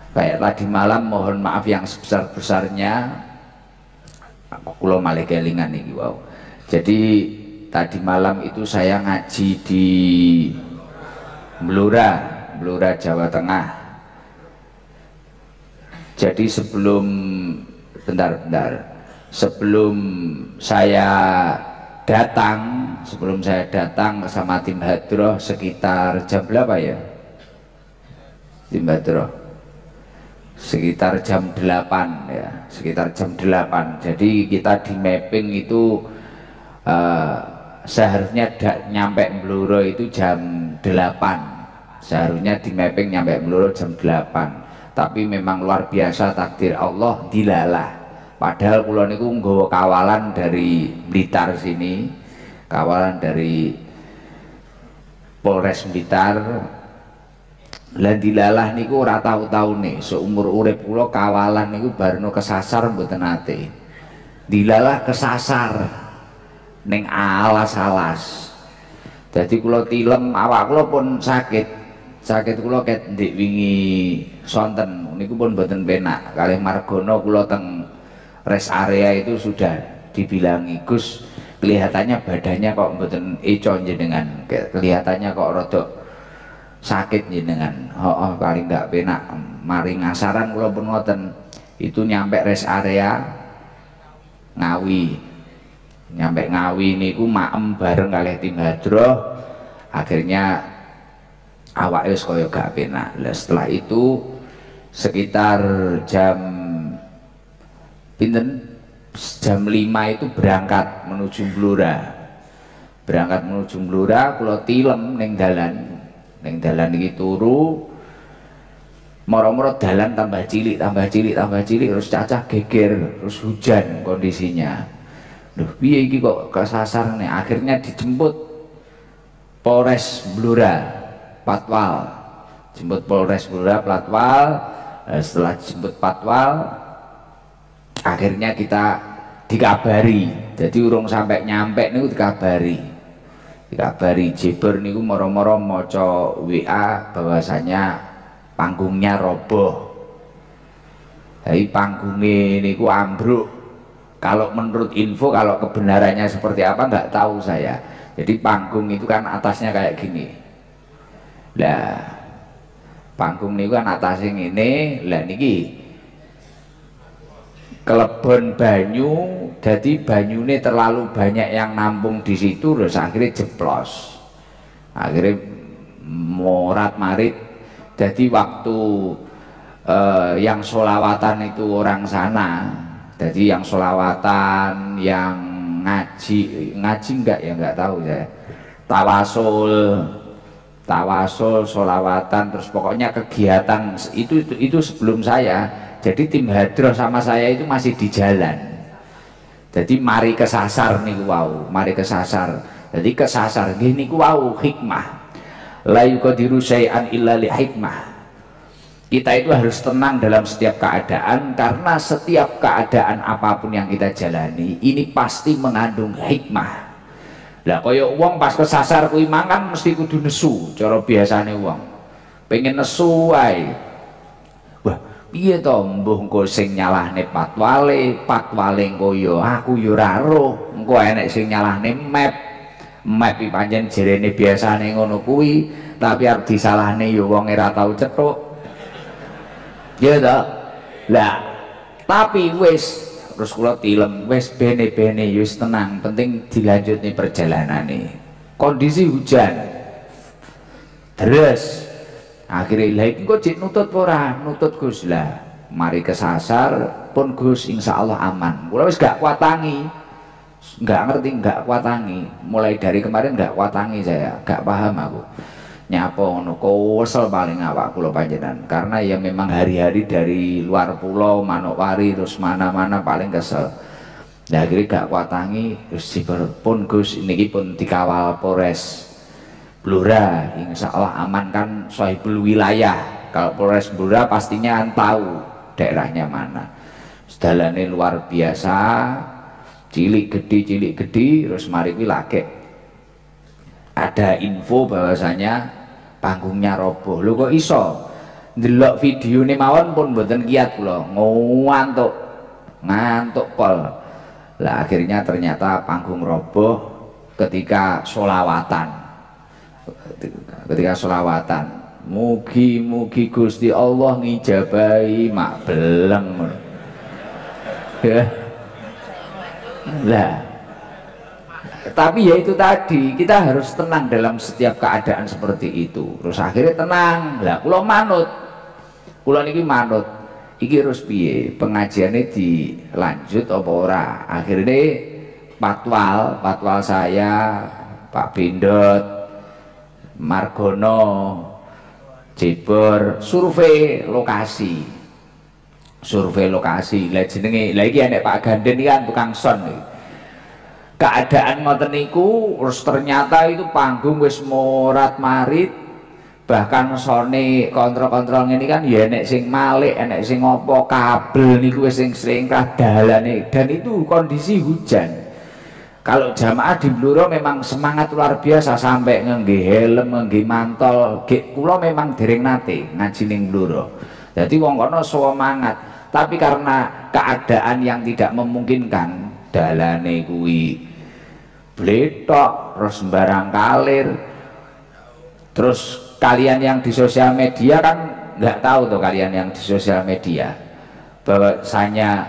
Kayak tadi malam, mohon maaf yang sebesar-besarnya, kula malih kelingan iki wow. Jadi tadi malam itu saya ngaji di Blora, Blora Jawa Tengah. Jadi sebelum saya datang sama tim hadroh sekitar jam berapa ya? Tim hadroh sekitar jam 8 ya, sekitar jam 8. Jadi kita di mapping itu seharusnya nyampe Blora itu jam 8. Seharusnya di mapping nyampe Blora jam 8. Tapi memang luar biasa takdir Allah dilalah. Padahal kula niku nggawa kawalan dari Blitar sini, kawalan dari Polres Blitar. Lah dilalah niku ora tau-taune seumur urip kula kawalan niku barno kesasar mboten nate. Dilalah kesasar ning alas-alas. Dadi kula tilem, awak kula pun sakit. Sakit kula ket ndik wingi sonten niku pun mboten penak. Kalih Margono kula teng rest area itu sudah dibilangi, Gus, kelihatannya badannya kok mboten eco jenengan. Kelihatannya kok rodok sakit jenengan. Paling nggak penak mari ngasaran kula pun ngoten. Itu nyampe rest area Ngawi, nyampe Ngawi niku maem bareng kalih tim hadroh. Akhirnya awak wis kaya gak penak. Lah setelah itu sekitar jam pinten, jam 5 itu berangkat menuju Blora. Kula tilem ning dalan iki turu, moro-moro dalan tambah cilik terus cacah geger, terus hujan kondisinya. Duh, piye iki kok kesasar nih. Akhirnya dijemput Polres Blora Patwal. Jemput Polres Blora Patwal. Setelah dijemput Patwal, akhirnya kita dikabari. Jadi urung sampai nyampe niku dikabari Jibur niku moro-moro maca WA bahwasanya panggungnya roboh. Jadi panggungnya niku ambruk. Kalau menurut info, kalau kebenarannya seperti apa nggak tahu saya. Jadi panggung itu kan atasnya kayak gini. Lah panggung niku kan atasnya ngene. Lah niki kelebon banyu, jadi banyune terlalu banyak yang nampung di situ, terus akhirnya jeblos, akhirnya morat marit. Jadi waktu yang sholawatan itu orang sana, jadi yang sholawatan, yang ngaji enggak ya, enggak tahu saya, tawasul, sholawatan, terus pokoknya kegiatan itu sebelum saya. Jadi tim hadroh sama saya itu masih di jalan. Jadi mari kesasar niku wau, Jadi kesasar nggih niku wau hikmah. La yuqadiru syai'an illa li hikmah. Kita itu harus tenang dalam setiap keadaan, karena setiap keadaan apapun yang kita jalani ini pasti mengandung hikmah. Lah kaya wong pas kesasar kuwi mangan mesti kudu nesu, cara biasane wong. Pengen nesu wae. Piye to mbuh engko sing nyalahne patwale engko yo aku yo ora roh, engko enek sing nyalahne map iki pancen jerene biasane ngono kuwi, tapi arep disalahne yo wong ora tau cethuk. Ya to. Lah tapi wis, terus kula tilem, wis bene-bene wis tenang, penting dilanjutne perjalanane. Kondisi hujan terus akhirnya lagi kok cik nutut ora, nutut Gus. Lah mari kesasar pun Gus insya Allah aman. Kula wis gak kuatangi, gak kuatangi. Mulai dari kemarin gak kuatangi saya, gak paham aku nyapa ngono, kesel paling awak kula panjenengan. Karena ya memang hari-hari dari luar pulau Manokwari terus mana-mana paling kesel. Nah akhirnya gak kuatangi, terus pun Gus ini pun dikawal Polres Blora, insya Allah aman kan sohibul wilayah. Kalau Polres Blora pastinya kan tahu daerahnya mana. Dalannya luar biasa, cilik gede, terus mari kuwi lagi ada info bahwasanya panggungnya roboh. Lho kok iso? ndelok videone mawon pun mboten kiyat kula, ngantuk pol. Lah akhirnya ternyata panggung roboh ketika sholawatan. Mugi-mugi Gusti Allah ngijabahi mak beleng. Ya. Lah. Tapi ya itu tadi, kita harus tenang dalam setiap keadaan seperti itu. Terus akhirnya tenang. Lah kula manut. Kula niki manut. Iki terus piye? Pengajiannya dilanjut apa ora? Akhirnya patwal saya Pak Bindot, Margono, Jebor survei lokasi. Lah jenenge lha iki enek Pak Ganden iki kan tukang son iki. Keadaan ngoten niku terus ternyata itu panggung wis morat-marit, bahkan sone kontrol-kontrol ini kan ya enek sing malik, enek sing ngopo kabel niku wis sing sringkrah dalane, dan itu kondisi hujan. Kalau jamaah di Bluro memang semangat luar biasa sampai ngangge helm, ngangge mantol. Kula memang dereng nate ngaji ning Bluro. Jadi wong kono semangat, tapi karena keadaan yang tidak memungkinkan, dalane kuwi bletok, terus sembarang kalir. Terus kalian yang di sosial media kan nggak tahu tuh, kalian yang di sosial media bahwasanya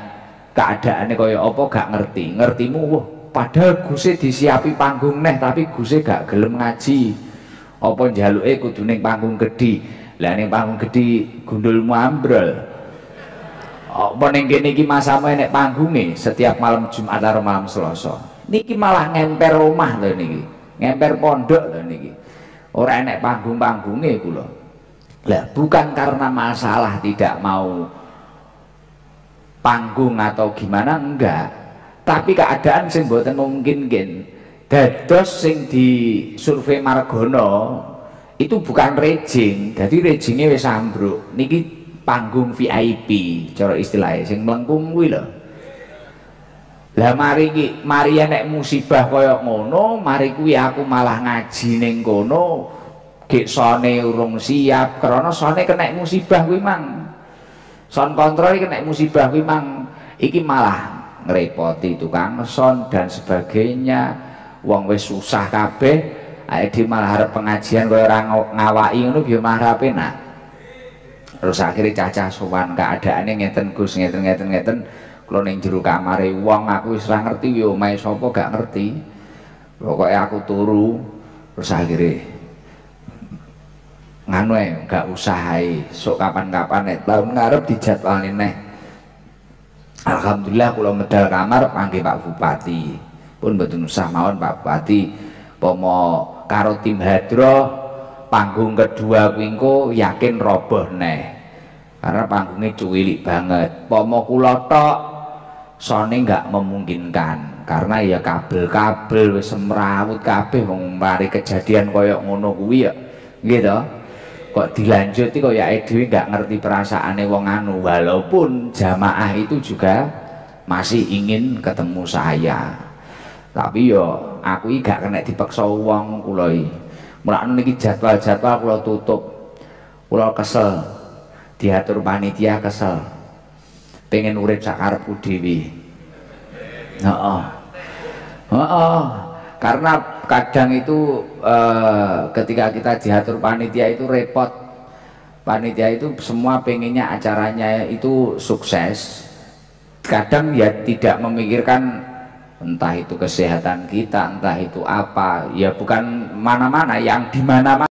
keadaannya kaya apa gak ngertimu wah padahal guse disiapi panggung neh tapi guse gak gelem ngaji apa njaluke kudu ning panggung gedhi. Lah ning panggung gedhi gundulmu ambrol apa ning kene iki masamu enek panggunge setiap malam Jumat atau malam Selasa. Niki malah ngemper rumah lho niki, ngemper pondok lho niki. Ora enek panggung-panggunge kula. Lah bukan karena masalah tidak mau panggung atau gimana, enggak. Tapi keadaan sing mboten memungkinkan. Dados sing di survei Margono itu bukan rejing, jadi rejingnya wis ambruk. Niki panggung VIP cara istilahnya sing melengkung kuwi lho. Lah mari enek musibah kaya ngono, mari kuwi aku malah ngaji ning kono, gek sone urung siap karena sone kena musibah kuwi mang. Son kontrol kena musibah kuwi mang, iki malah ngrepoti tukang son dan sebagainya. Wong wis susah kabeh, ae malah arep pengajian kaya ora ngawaki ngono biar malah penak. Terus akhirnya cacah sowan keadaane ngeten Gus, ngeten. Kalau ning jero kamare wong aku wis ora ngerti yo omahe sapa gak ngerti. Pokoke aku turu terus akhire nganu ae gak usah ae sok kapan-kapan nek taun ngarep dijadwalne neh. Alhamdulillah kula medal kamar panggih Pak Bupati. Pun mboten usah mawon Pak Bupati. Pomo karo tim hadroh panggung kedua kuwi engko yakin roboh neh. Karena panggungnya cuwilik banget. Pomo kula tok sone nggak memungkinkan karena ya kabel-kabel wis semrawut kabeh wong mari kejadian koyok ngono kuwi ya gitu kok dilanjuti kok ya dhewe nggak ngerti perasaane wong anu. Walaupun jamaah itu juga masih ingin ketemu saya, tapi yo aku gak kena dipaksa wong. Kula iki mulane niki jadwal-jadwal kula tutup, kula kesel diatur panitia, kesel pengen urip sakarepku dhewe. Karena kadang itu ketika kita diatur panitia itu repot. Panitia itu semua pengennya acaranya itu sukses. Kadang ya tidak memikirkan entah itu kesehatan kita, entah itu apa. Ya bukan mana-mana, yang di mana-mana